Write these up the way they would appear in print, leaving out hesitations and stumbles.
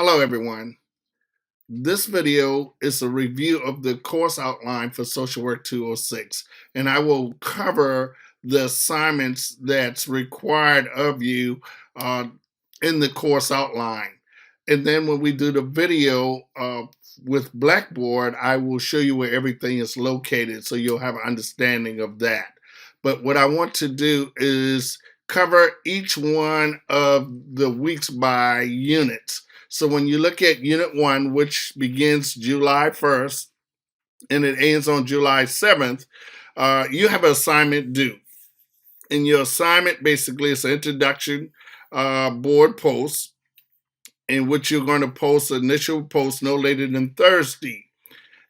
Hello everyone. This video is a review of the course outline for Social Work 206, and I will cover the assignments that's required of you uh, in the course outline. And then when we do the video with Blackboard, I will show you where everything is located so you'll have an understanding of that. But what I want to do is cover each one of the weeks by units. So when you look at Unit 1, which begins July 1st and it ends on July 7th, you have an assignment due. And your assignment basically is an introduction board post in which you're going to post initial post no later than Thursday.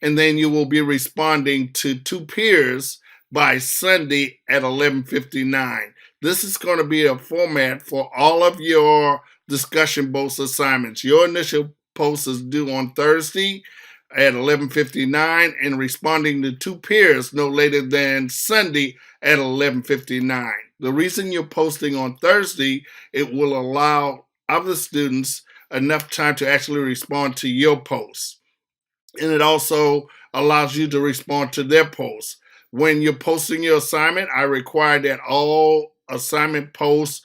And then you will be responding to two peers by Sunday at 11:59. This is going to be a format for all of your discussion board assignments. Your initial post is due on Thursday at 11:59 and responding to two peers no later than Sunday at 11:59. The reason you're posting on Thursday, it will allow other students enough time to actually respond to your post. And it also allows you to respond to their posts. When you're posting your assignment, I require that all assignment posts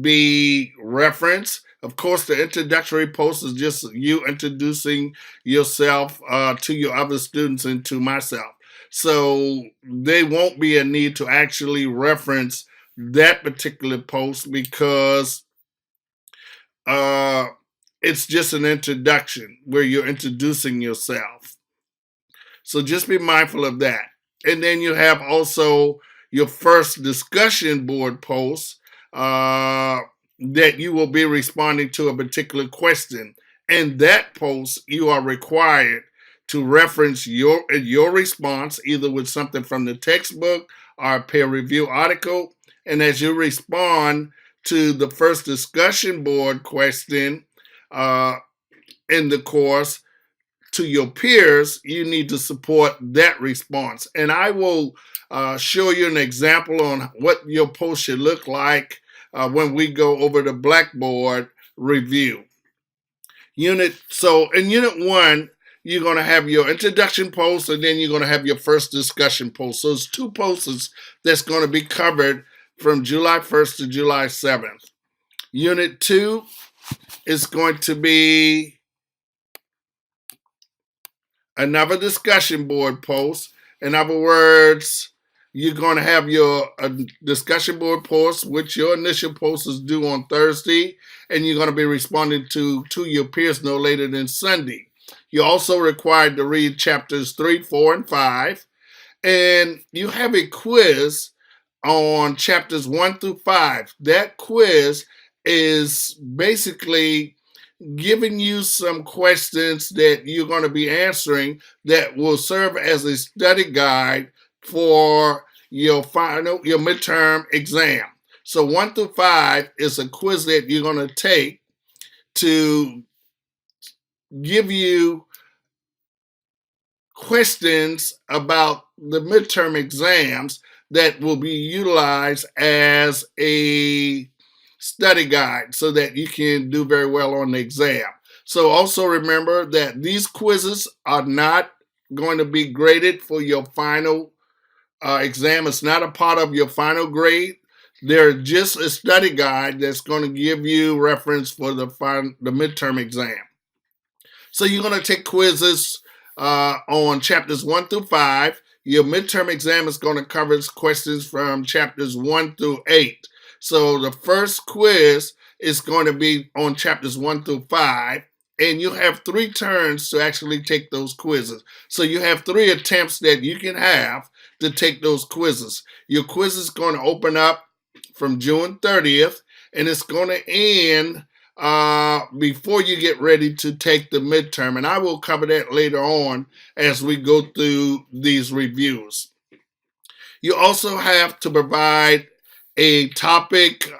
be referenced. Of course, the introductory post is just you introducing yourself to your other students and to myself. So there won't be a need to actually reference that particular post because uh, it's just an introduction where you're introducing yourself. So just be mindful of that. And then you have also your first discussion board post that you will be responding to a particular question. And that post, you are required to reference your response either with something from the textbook or a peer review article. And as you respond to the first discussion board question in the course, to your peers, you need to support that response. And I will show you an example on what your post should look like when we go over the Blackboard review. So in Unit 1, you're going to have your introduction post and then you're going to have your first discussion post. So it's two posts that's going to be covered from July 1st to July 7th. Unit 2 is going to be another discussion board post. In other words, you're going to have your discussion board post, which your initial post is due on Thursday, and you're going to be responding to your peers no later than Sunday. You're also required to read chapters 3, 4, and 5, and you have a quiz on chapters 1 through 5. That quiz is basically giving you some questions that you're going to be answering that will serve as a study guide for your midterm exam. So 1 through 5 is a quiz that you're going to take to give you questions about the midterm exams that will be utilized as a study guide so that you can do very well on the exam. So also remember that these quizzes are not going to be graded for your final exam. It's not a part of your final grade. They're just a study guide that's going to give you reference for the midterm exam. So you're going to take quizzes on chapters 1 through 5. Your midterm exam is going to cover questions from chapters 1 through 8. So the first quiz is going to be on chapters 1 through 5, and you have 3 turns to actually take those quizzes. So you have 3 attempts that you can have to take those quizzes. Your quiz is going to open up from June 30th, and it's going to end before you get ready to take the midterm. And I will cover that later on as we go through these reviews. You also have to provide a topic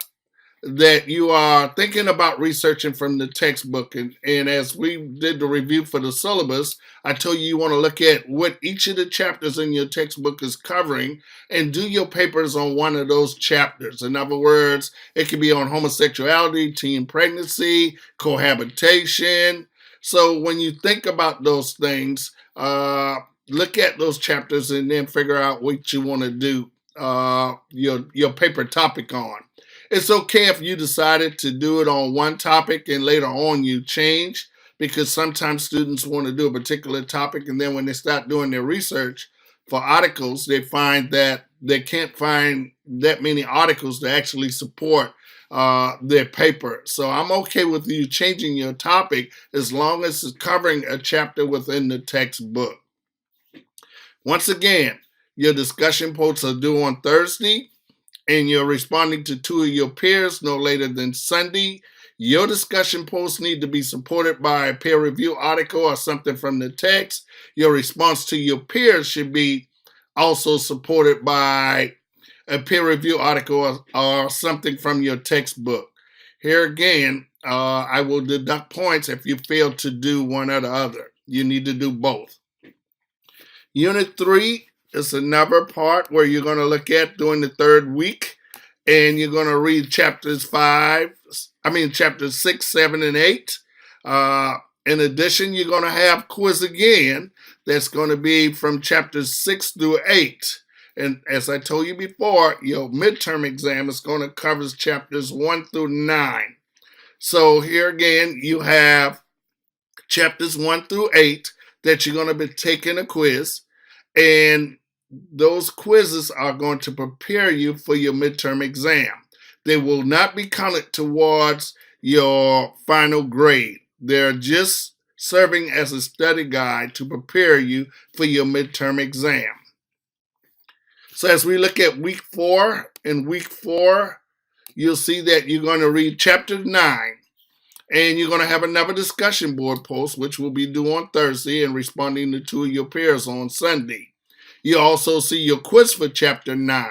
that you are thinking about researching from the textbook. And as we did the review for the syllabus, I told you want to look at what each of the chapters in your textbook is covering and do your papers on one of those chapters. In other words, it could be on homosexuality, teen pregnancy, cohabitation. So when you think about those things, look at those chapters and then figure out what you want to do your paper topic on. It's okay if you decided to do it on one topic and later on you change, because sometimes students want to do a particular topic and then when they start doing their research for articles, they find that they can't find that many articles to actually support their paper. So I'm okay with you changing your topic as long as it's covering a chapter within the textbook. Once again, your discussion posts are due on Thursday, and you're responding to two of your peers no later than Sunday. Your discussion posts need to be supported by a peer review article or something from the text. Your response to your peers should be also supported by a peer review article or something from your textbook. Here again, I will deduct points if you fail to do one or the other. You need to do both. Unit 3 is another part where you're going to look at during the third week, and you're going to read chapters 6, 7, and 8. In addition, you're going to have quiz again. That's going to be from chapters 6 through 8. And as I told you before, your midterm exam is going to cover chapters 1 through 9. So here again, you have chapters 1 through 8 that you're going to be taking a quiz. And those quizzes are going to prepare you for your midterm exam. They will not be counted towards your final grade. They're just serving as a study guide to prepare you for your midterm exam. So as we look at week 4, in week 4, you'll see that you're going to read chapter 9. And you're going to have another discussion board post, which will be due on Thursday and responding to two of your peers on Sunday. You also see your quiz for chapter 9.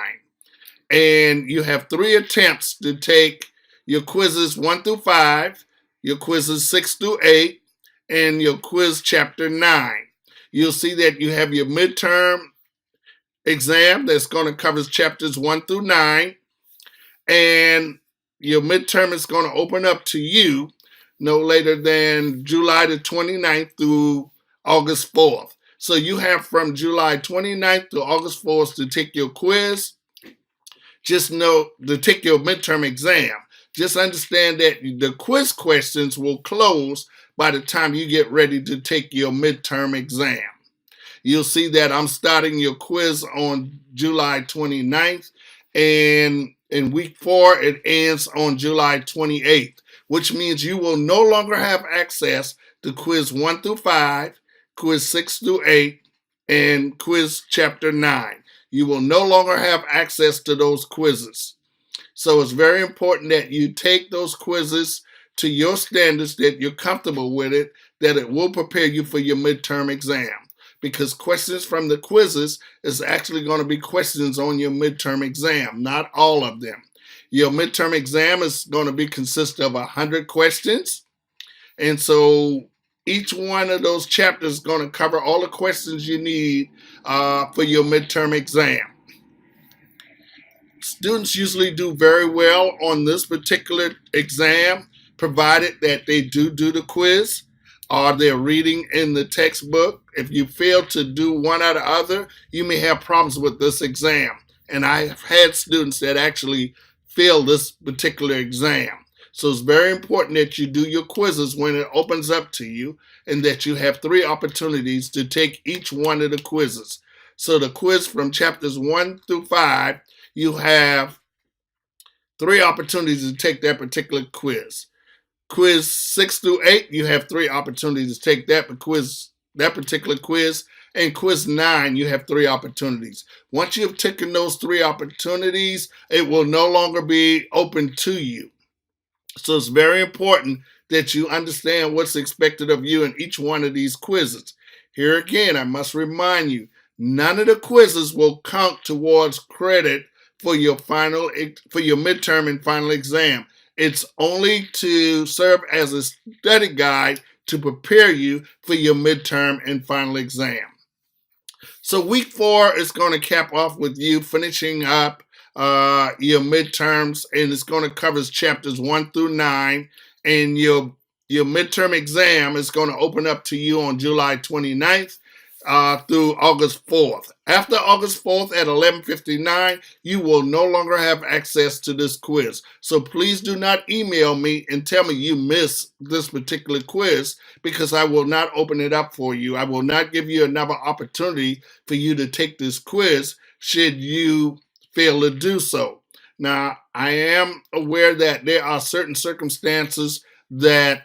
And you have 3 attempts to take your quizzes 1 through 5, your quizzes 6 through 8, and your quiz chapter 9. You'll see that you have your midterm exam that's going to cover chapters 1 through 9. And your midterm is going to open up to you no later than July the 29th through August 4th. So you have from July 29th to August 4th to take your quiz. Just know to take your midterm exam. Just understand that the quiz questions will close by the time you get ready to take your midterm exam. You'll see that I'm starting your quiz on July 29th, and in week 4, it ends on July 28th, which means you will no longer have access to quiz 1 through 5, quiz 6 through 8, and quiz chapter 9. You will no longer have access to those quizzes. So it's very important that you take those quizzes to your standards, that you're comfortable with it, that it will prepare you for your midterm exam. Because questions from the quizzes is actually going to be questions on your midterm exam, not all of them. Your midterm exam is going to consist of 100 questions. And so each one of those chapters is going to cover all the questions you need for your midterm exam. Students usually do very well on this particular exam, provided that they do the quiz or they're reading in the textbook. If you fail to do one or the other, you may have problems with this exam. And I've had students that actually fail this particular exam. So it's very important that you do your quizzes when it opens up to you, and that you have 3 opportunities to take each one of the quizzes. So the quiz from chapters 1 through 5, you have 3 opportunities to take that particular quiz. Quiz 6 through 8, you have 3 opportunities to take that particular quiz. And quiz 9, you have 3 opportunities. Once you've taken those 3 opportunities, it will no longer be open to you. So it's very important that you understand what's expected of you in each one of these quizzes. Here again, I must remind you, none of the quizzes will count towards credit for your midterm and final exam. It's only to serve as a study guide to prepare you for your midterm and final exam. So week 4 is going to cap off with you finishing up your midterms, and it's going to cover chapters 1 through 9, and your midterm exam is going to open up to you on July 29th through August 4th. After August 4th at 11:59, you will no longer have access to this quiz. So please do not email me and tell me you missed this particular quiz, because I will not open it up for you. I will not give you another opportunity for you to take this quiz should you fail to do so. Now, I am aware that there are certain circumstances that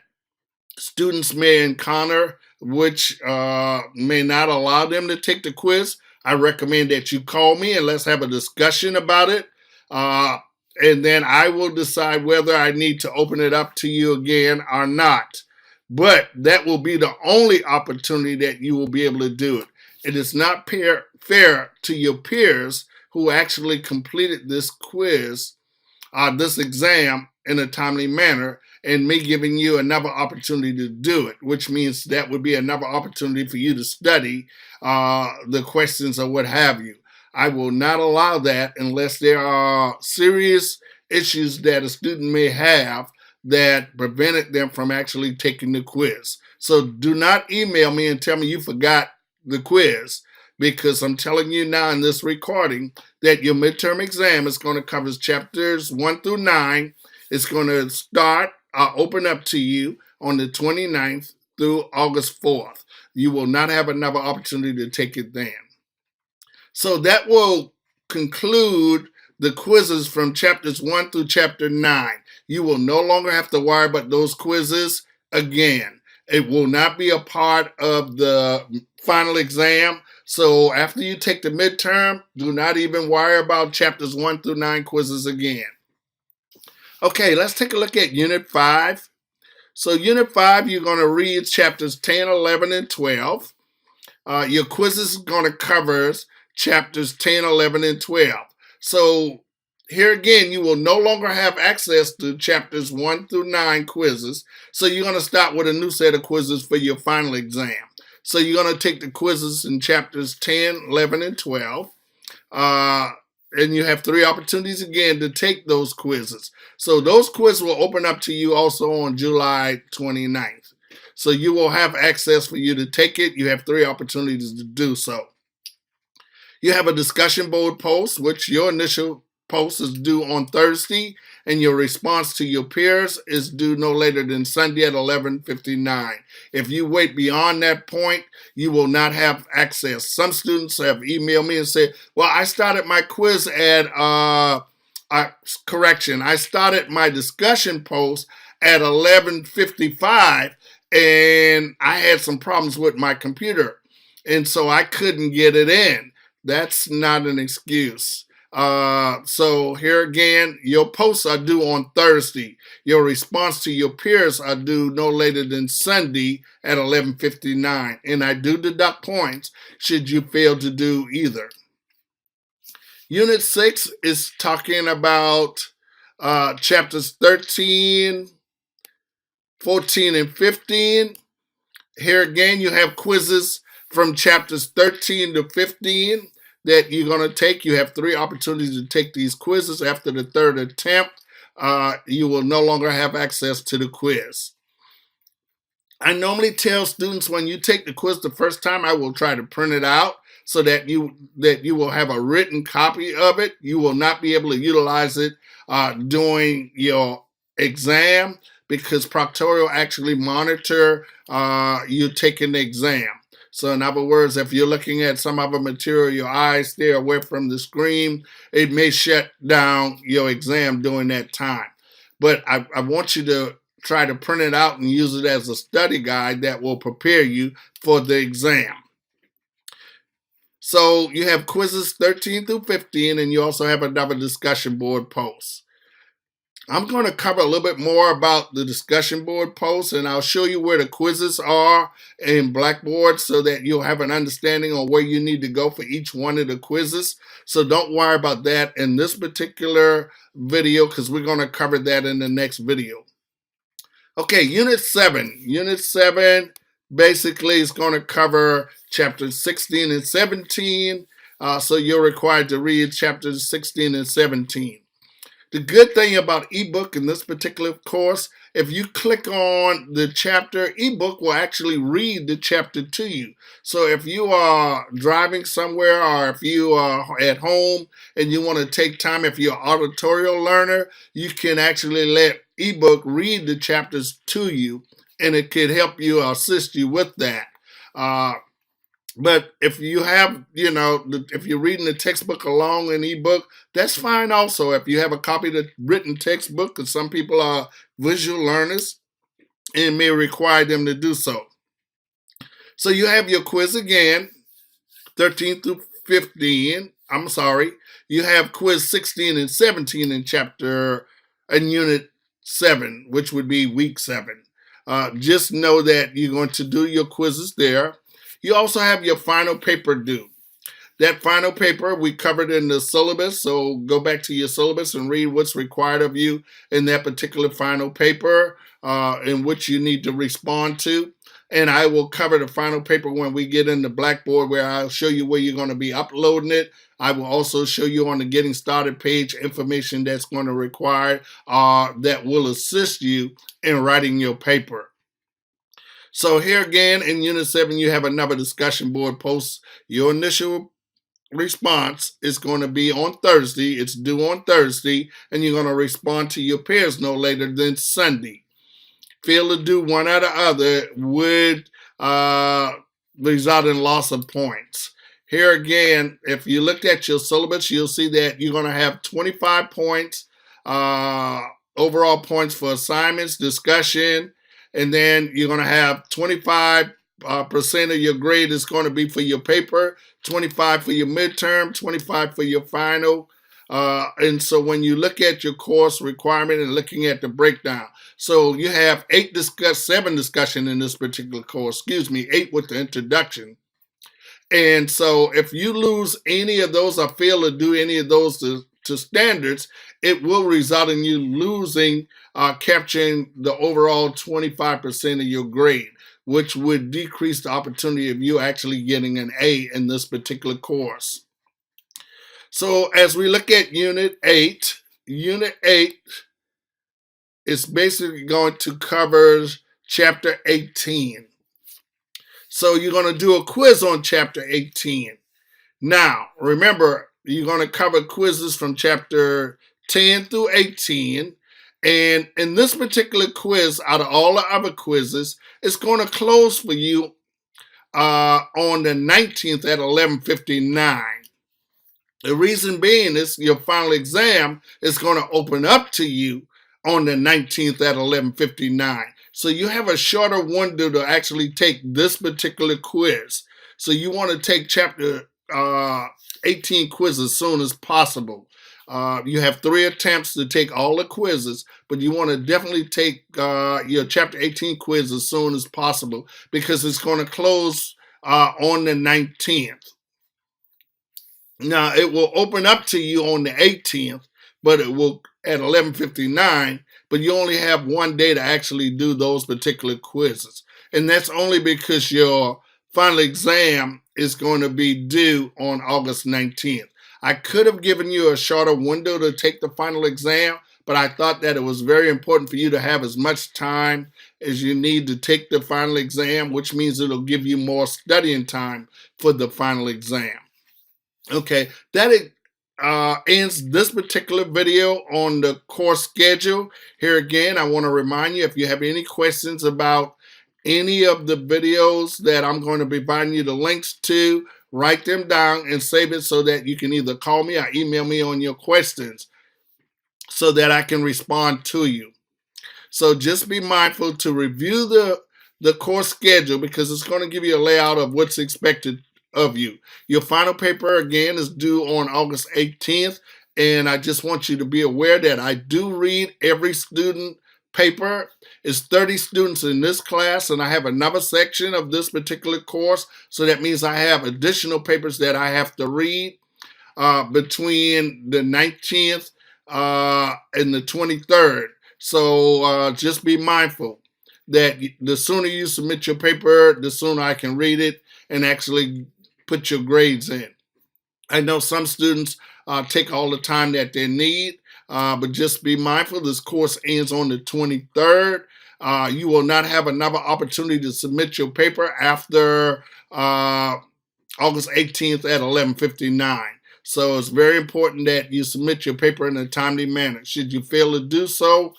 students may encounter which may not allow them to take the quiz. I recommend that you call me and let's have a discussion about it. And then I will decide whether I need to open it up to you again or not. But that will be the only opportunity that you will be able to do it. It is not fair to your peers who actually completed this quiz, this exam, in a timely manner, and me giving you another opportunity to do it, which means that would be another opportunity for you to study the questions or what have you. I will not allow that unless there are serious issues that a student may have that prevented them from actually taking the quiz. So do not email me and tell me you forgot the quiz, because I'm telling you now in this recording that your midterm exam is going to cover chapters 1 through 9. It's going to start, open up to you on the 29th through August 4th. You will not have another opportunity to take it then. So that will conclude the quizzes from chapters 1 through chapter 9. You will no longer have to worry about those quizzes again. It will not be a part of the final exam. So after you take the midterm, do not even worry about chapters 1 through 9 quizzes again. Okay, let's take a look at Unit 5. So Unit 5, you're going to read chapters 10, 11, and 12. Your quiz is going to cover chapters 10, 11, and 12. So here again, you will no longer have access to chapters 1 through 9 quizzes. So you're going to start with a new set of quizzes for your final exam. So you're going to take the quizzes in chapters 10, 11, and 12. And you have 3 opportunities again to take those quizzes. So those quizzes will open up to you also on July 29th. So you will have access for you to take it. You have 3 opportunities to do so. You have a discussion board post, which your initial post is due on Thursday, and your response to your peers is due no later than Sunday at 11:59. If you wait beyond that point, you will not have access. Some students have emailed me and said, well, I started my quiz at, correction, I started my discussion post at 11:55, and I had some problems with my computer, and so I couldn't get it in. That's not an excuse. So here again, your posts are due on Thursday. Your response to your peers are due no later than Sunday at 11:59. And I do deduct points should you fail to do either. Unit 6 is talking about chapters 13, 14, and 15. Here again, you have quizzes from chapters 13 to 15 that you're going to take. You have 3 opportunities to take these quizzes. After the 3rd attempt, you will no longer have access to the quiz. I normally tell students when you take the quiz the first time, I will try to print it out so that you will have a written copy of it. You will not be able to utilize it during your exam, because Proctorio actually monitor you taking the exam. So in other words, if you're looking at some other material, your eyes stay away from the screen, it may shut down your exam during that time. But I want you to try to print it out and use it as a study guide that will prepare you for the exam. So you have quizzes 13 through 15, and you also have another discussion board post. I'm going to cover a little bit more about the discussion board posts, and I'll show you where the quizzes are in Blackboard so that you'll have an understanding on where you need to go for each one of the quizzes. So don't worry about that in this particular video, because we're going to cover that in the next video. Okay, Unit 7. Unit 7 basically is going to cover chapters 16 and 17. So you're required to read chapters 16 and 17. The good thing about ebook in this particular course, if you click on the chapter, ebook will actually read the chapter to you. So if you are driving somewhere, or if you are at home and you want to take time, if you're an auditorial learner, you can actually let ebook read the chapters to you, and it could help you assist you with that. But if you have, if you're reading the textbook along in ebook, that's fine also. If you have a copy of the written textbook, because some people are visual learners and may require them to do so. So you have your quiz again, 13 through 15. I'm sorry. You have quiz 16 and 17 in unit 7, which would be week 7. Just know that you're going to do your quizzes there. You also have your final paper due. That final paper we covered in the syllabus, so go back to your syllabus and read what's required of you in that particular final paper in which you need to respond to. And I will cover the final paper when we get into Blackboard, where I'll show you where you're going to be uploading it. I will also show you on the Getting Started page information that's going to require that will assist you in writing your paper. So here again in Unit 7, you have another discussion board post. Your initial response is going to be on Thursday. It's due on Thursday, and you're going to respond to your peers no later than Sunday. Fail to do one or the other would result in loss of points. Here again, if you looked at your syllabus, you'll see that you're going to have 25 points, overall points for assignments, discussion, and then you're going to have 25% of your grade is going to be for your paper, 25 for your midterm, 25 for your final. And so when you look at your course requirement and looking at the breakdown, so you have 7 discussion in this particular course, 8 with the introduction. And so if you lose any of those or fail to do any of those to standards, it will result in you losing, capturing the overall 25% of your grade, which would decrease the opportunity of you actually getting an A in this particular course. So as we look at Unit 8 is basically going to cover Chapter 18. So you're going to do a quiz on Chapter 18. Now, remember, you're going to cover quizzes from Chapter 10 through 18. And in this particular quiz, out of all the other quizzes, it's going to close for you on the 19th at 11:59. The reason being is your final exam is going to open up to you on the 19th at 11:59. So you have a shorter window to actually take this particular quiz. So you want to take chapter 18 quiz as soon as possible. You have 3 attempts to take all the quizzes, but you want to definitely take your chapter 18 quiz as soon as possible, because it's going to close on the 19th. Now, it will open up to you on the 18th, but it will at 11:59, but you only have one day to actually do those particular quizzes. And that's only because your final exam is going to be due on August 19th. I could have given you a shorter window to take the final exam, but I thought that it was very important for you to have as much time as you need to take the final exam, which means it'll give you more studying time for the final exam. Okay, that ends this particular video on the course schedule. Here again, I want to remind you, if you have any questions about any of the videos that I'm going to be providing you the links to, write them down and save it so that you can either call me or email me on your questions so that I can respond to you. So just be mindful to review the course schedule, because it's going to give you a layout of what's expected of you. Your final paper again is due on August 18th And I just want you to be aware that I do read every student paper. It's 30 students in this class, and I have another section of this particular course. So that means I have additional papers that I have to read between the 19th and the 23rd. So just be mindful that the sooner you submit your paper, the sooner I can read it and actually put your grades in. I know some students take all the time that they need, but just be mindful. This course ends on the 23rd. You will not have another opportunity to submit your paper after August 18th at 11:59. So it's very important that you submit your paper in a timely manner. Should you fail to do so,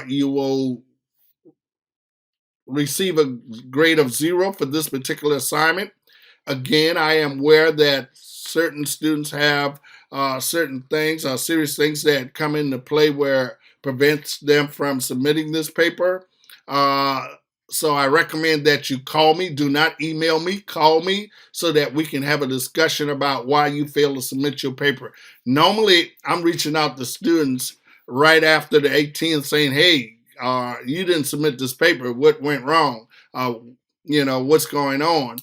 you will receive a grade of 0 for this particular assignment. Again, I am aware that certain students have certain things, serious things that come into play where prevents them from submitting this paper. So I recommend that you call me. Do not email me. Call me so that we can have a discussion about why you failed to submit your paper. Normally, I'm reaching out to students right after the 18th saying, hey, you didn't submit this paper. What went wrong? What's going on?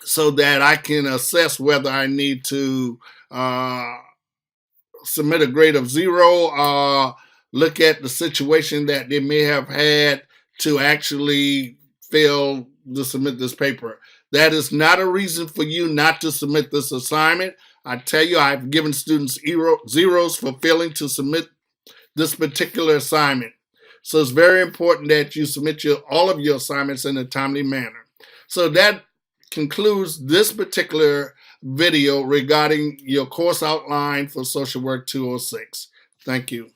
So that I can assess whether I need to submit a grade of 0, look at the situation that they may have had to actually fail to submit this paper. That is not a reason for you not to submit this assignment. I tell you, I've given students zeros for failing to submit this particular assignment. So it's very important that you submit all of your assignments in a timely manner. So that concludes this particular video regarding your course outline for Social Work 206. Thank you.